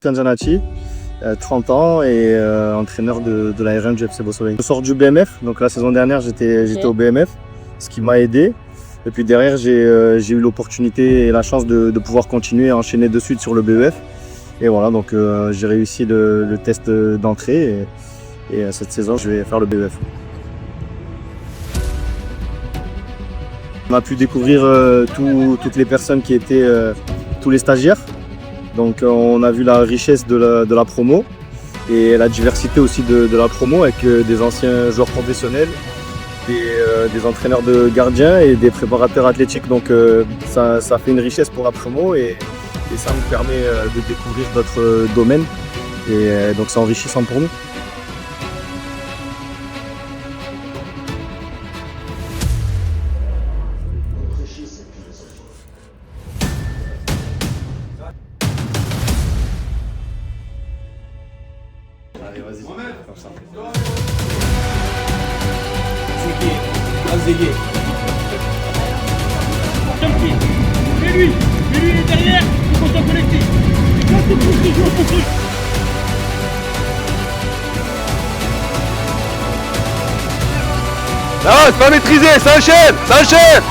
Janati, 30 ans et entraîneur de la R1 du FC Bossowing. Je sors du BMF, donc la saison dernière j'étais au BMF, ce qui m'a aidé. Et puis derrière j'ai eu l'opportunité et la chance de pouvoir continuer à enchaîner de suite sur le BEF. Et voilà, donc j'ai réussi le test d'entrée et cette saison je vais faire le BEF. On a pu découvrir toutes les personnes qui étaient, tous les stagiaires. Donc on a vu la richesse de la promo et la diversité aussi de la promo avec des anciens joueurs professionnels, des entraîneurs de gardiens et des préparateurs athlétiques. Donc ça fait une richesse pour la promo et ça nous permet de découvrir d'autres domaines et donc c'est enrichissant pour nous. Allez, vas-y, comme ça. Zégué. Mais lui, il est derrière, il faut s'en connecter. C'est quand tu pousses les joueurs pour truc. Non, c'est pas maîtrisé, ça enchaîne, ça enchaîne.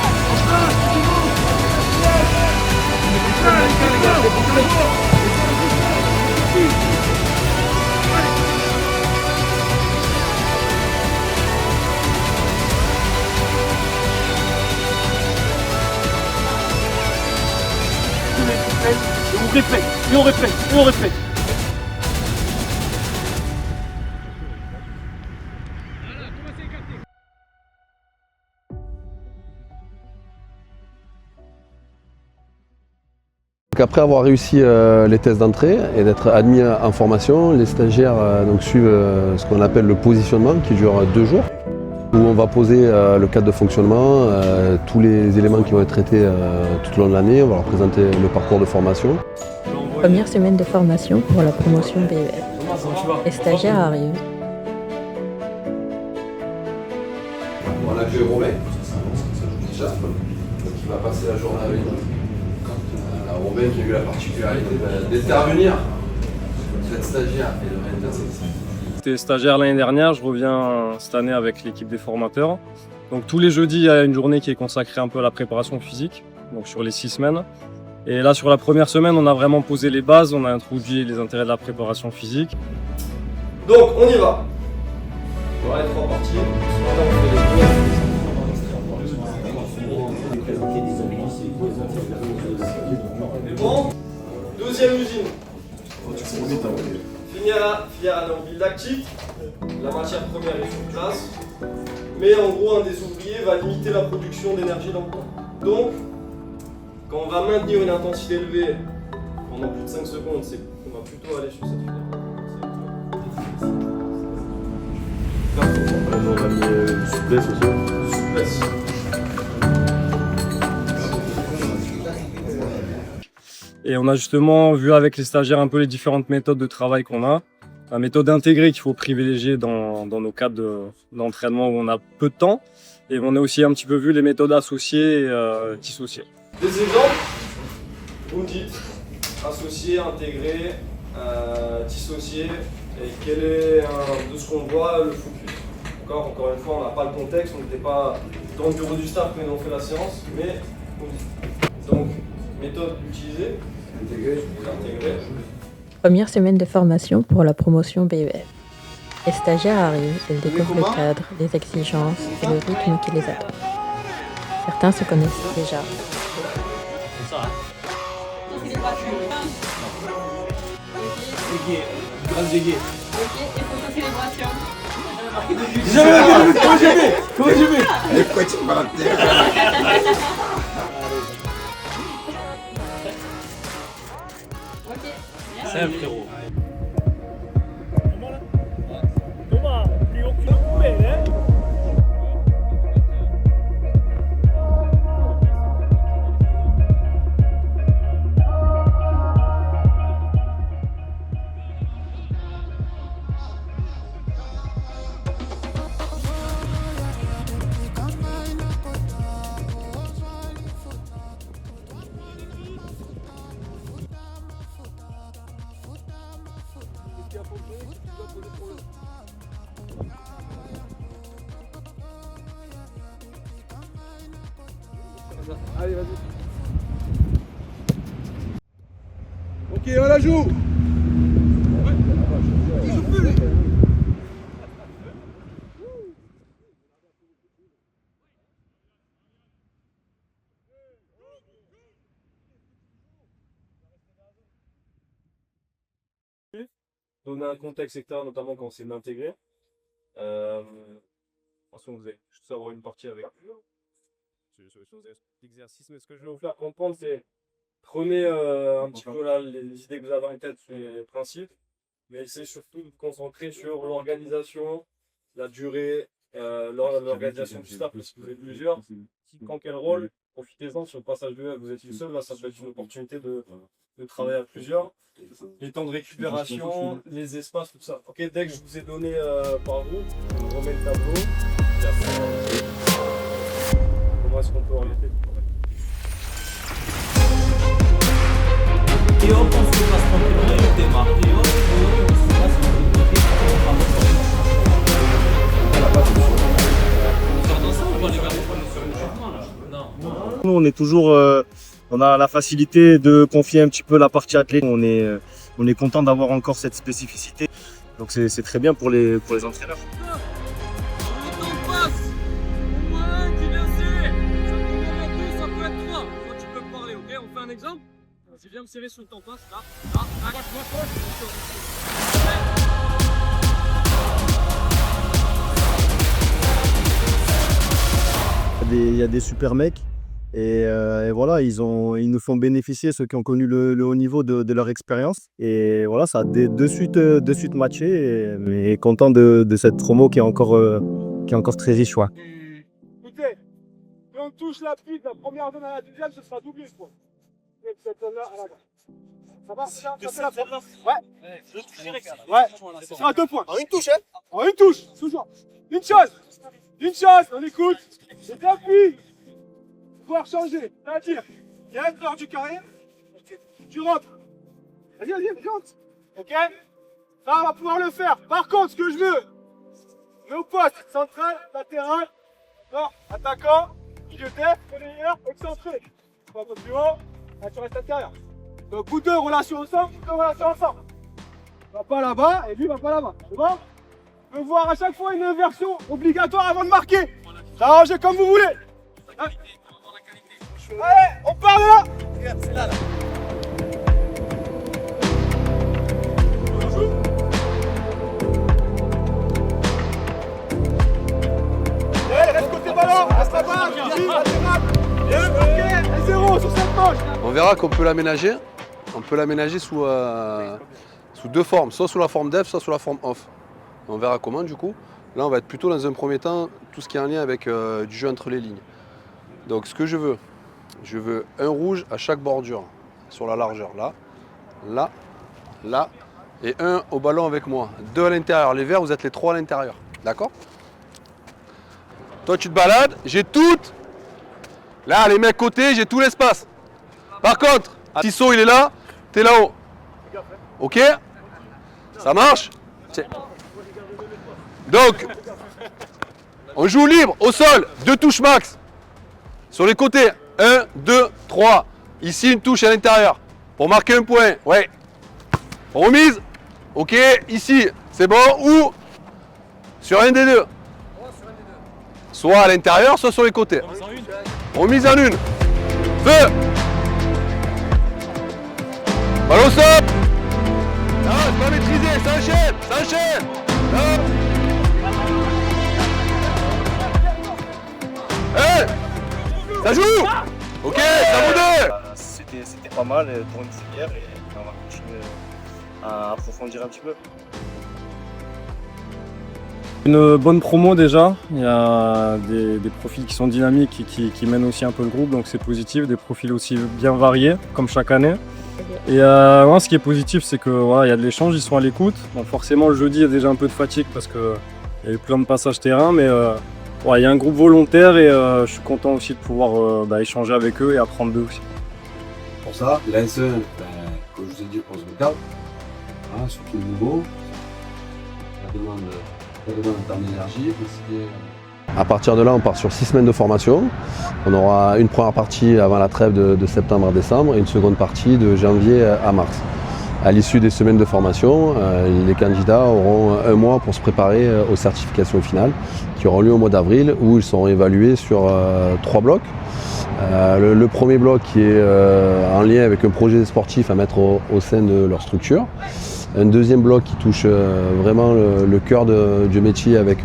Et on répète. Donc après avoir réussi les tests d'entrée et d'être admis en formation, les stagiaires suivent ce qu'on appelle le positionnement qui dure 2 jours, où on va poser le cadre de fonctionnement, tous les éléments qui vont être traités tout au long de l'année, on va leur présenter le parcours de formation. Première semaine de formation pour la promotion BEF. Les stagiaires arrivent. On accueille Romain, déjà, donc il va passer la journée avec nous. Romain qui a eu la particularité d'intervenir, d'être stagiaire et de réintervenir. J'étais stagiaire l'année dernière, je reviens cette année avec l'équipe des formateurs. Donc tous les jeudis, il y a une journée qui est consacrée un peu à la préparation physique, donc sur les 6 semaines. Et là, sur la première semaine, on a vraiment posé les bases, on a introduit les intérêts de la préparation physique. Donc on y va. Voilà les 3 parties. Bon, deuxième usine. Filière anaérobie lactique. La matière première est sur place. Mais en gros, un des ouvriers va limiter la production d'énergie dans le temps. Donc, quand on va maintenir une intensité élevée pendant plus de 5 secondes, c'est qu'on va plutôt aller sur cette filière. On a mis souplesse aussi. Souplesse. Et on a justement vu avec les stagiaires un peu les différentes méthodes de travail qu'on a. La méthode intégrée qu'il faut privilégier dans nos cadres d'entraînement où on a peu de temps. Et on a aussi un petit peu vu les méthodes associées et dissociées. Des exemples, vous me dites associé, intégré, dissocié, et quel est de ce qu'on voit le focus. Encore une fois, on n'a pas le contexte, on n'était pas dans le bureau du staff quand ils ont fait la séance, mais vous me dites. Donc, méthode utilisée, intégré. Première semaine de formation pour la promotion BEF. Les stagiaires arrivent, ils découvrent le cadre, les exigences et le rythme qui les attend. Certains se connaissent déjà. Zégué. Comment je vais? Pourquoi tu parles? C'est un frérot. a fonctionné, qu'est-ce qui doit poser problème? Allez, vas-y. Ok, on la joue. Il joue plus, lui. Donner un contexte extérieur, notamment quand c'est d'intégrer. Attention, vous allez juste avoir une partie avec l'exercice, mais ce que je vais vous faire comprendre, c'est prenez un petit peu là, les idées que vous avez en tête sur les principes, mais essayez surtout de vous concentrer sur l'organisation, la durée, l'organisation du staff, parce que vous êtes plusieurs. Quand quel rôle, profitez-en sur le passage de vous êtes tout seul, là ça peut être une opportunité de travailler à plusieurs. Les temps de récupération, les espaces, tout ça. Ok, dès que je vous ai donné par vous, on remet le tableau. Et après, comment est-ce qu'on peut orienter? Io posso trasportare il tema, io Nous, on est toujours, on a la facilité de confier un petit peu la partie athlète. On est content d'avoir encore cette spécificité. Donc c'est très bien pour les entraîneurs. Le temps passe. Au moins un qui vient serrer. Ça peut être 2, ça peut être 3. Toi, tu peux parler, ok? On fait un exemple? Vas-y, viens me serrer sur le temps passe. Là, Il y a des super mecs et voilà, ils nous font bénéficier, ceux qui ont connu le haut niveau, de leur expérience. Et voilà, ça a de suite matché et content de cette promo qui est encore très riche. Ouais. Écoutez, si on touche la piste, la première zone à la deuxième, ce sera doublé, quoi. Et cette zone-là à la gauche. Ça va? Ça fait la première? Ouais. Ouais, ce sera 2 points. En une touche, hein? En une touche, toujours. Une chose, on écoute. Et t'appuies. Pouvoir changer. C'est-à-dire, il y a un dehors du carré. Tu rentres. Vas-y, rentre. Ok? Ça, on va pouvoir le faire. Par contre, ce que je veux, nos postes central, latéral, nord, attaquant, milieu terre, relayeur, excentré. Pas plus haut, là tu restes intérieur. Donc vous deux relations ensemble, Va pas là-bas et lui va pas là-bas. C'est bon? On peut voir à chaque fois une inversion obligatoire avant de marquer. Arrangez comme vous voulez. Allez, on part de là. Regarde, c'est là. Reste côté ballon, reste là-bas, latéral. Ok, 0 sur cette manche. On verra qu'on peut l'aménager. On peut l'aménager sous 2 formes, soit sous la forme def, soit sous la forme off. On verra comment du coup. Là, on va être plutôt dans un premier temps, tout ce qui est en lien avec du jeu entre les lignes. Donc ce que je veux un rouge à chaque bordure, sur la largeur, là, là, là, et un au ballon avec moi. 2 à l'intérieur. Les verts, vous êtes les 3 à l'intérieur. D'accord? Toi, tu te balades, j'ai toutes. Là, les mecs côté, j'ai tout l'espace. Par contre, Tissot, il est là, t'es là-haut. Ok? Ça marche? Donc, on joue libre, au sol, 2 touches max. Sur les côtés, 1, 2, 3. Ici, une touche à l'intérieur. Pour marquer un point, ouais. Remise. Ok, ici, c'est bon. Ou sur un des deux. Soit à l'intérieur, soit sur les côtés. Remise en une. Feu. Ballon stop. Non, c'est pas maîtrisé, ça enchaîne. Non. Hey, ça joue. Ok, ça vaut 2. C'était pas mal pour une première et on va continuer à approfondir un petit peu. Une bonne promo déjà, il y a des profils qui sont dynamiques et qui mènent aussi un peu le groupe, donc c'est positif, des profils aussi bien variés, comme chaque année. Et ce qui est positif, c'est que voilà, y a de l'échange, ils sont à l'écoute. Donc forcément le jeudi il y a déjà un peu de fatigue parce qu'il y a eu plein de passages terrain, mais il y a un groupe volontaire et je suis content aussi de pouvoir échanger avec eux et apprendre d'eux aussi. Pour ça, l'ASE, comme je vous ai dit, on se regarde, surtout le nouveau, demande en termes d'énergie. À partir de là, on part sur 6 semaines de formation. On aura une première partie avant la trêve de septembre à décembre et une seconde partie de janvier à mars. À l'issue des semaines de formation, les candidats auront un mois pour se préparer aux certifications finales qui auront lieu au mois d'avril où ils seront évalués sur 3 blocs. Le premier bloc qui est en lien avec un projet sportif à mettre au sein de leur structure. Un deuxième bloc qui touche vraiment le cœur du métier avec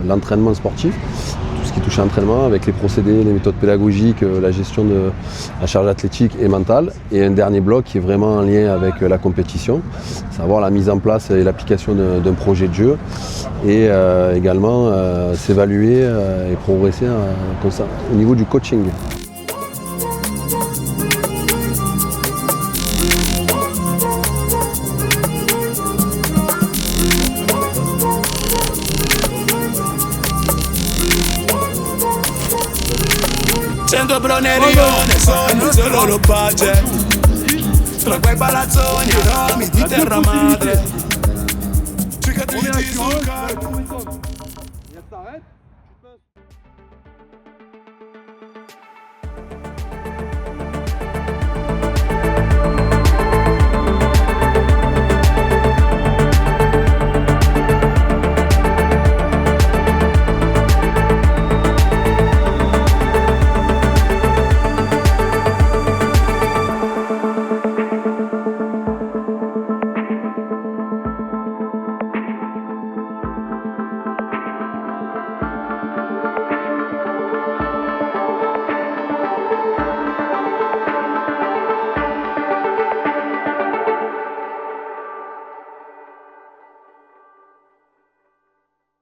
l'entraînement sportif, tout ce qui touche à l'entraînement avec les procédés, les méthodes pédagogiques, la gestion de la charge athlétique et mentale. Et un dernier bloc qui est vraiment en lien avec la compétition, savoir la mise en place et l'application d'un projet de jeu et également s'évaluer et progresser au niveau du coaching. Sento bronerione, sono solo lo budget. Tra quei palazzoni enormi di terra mare.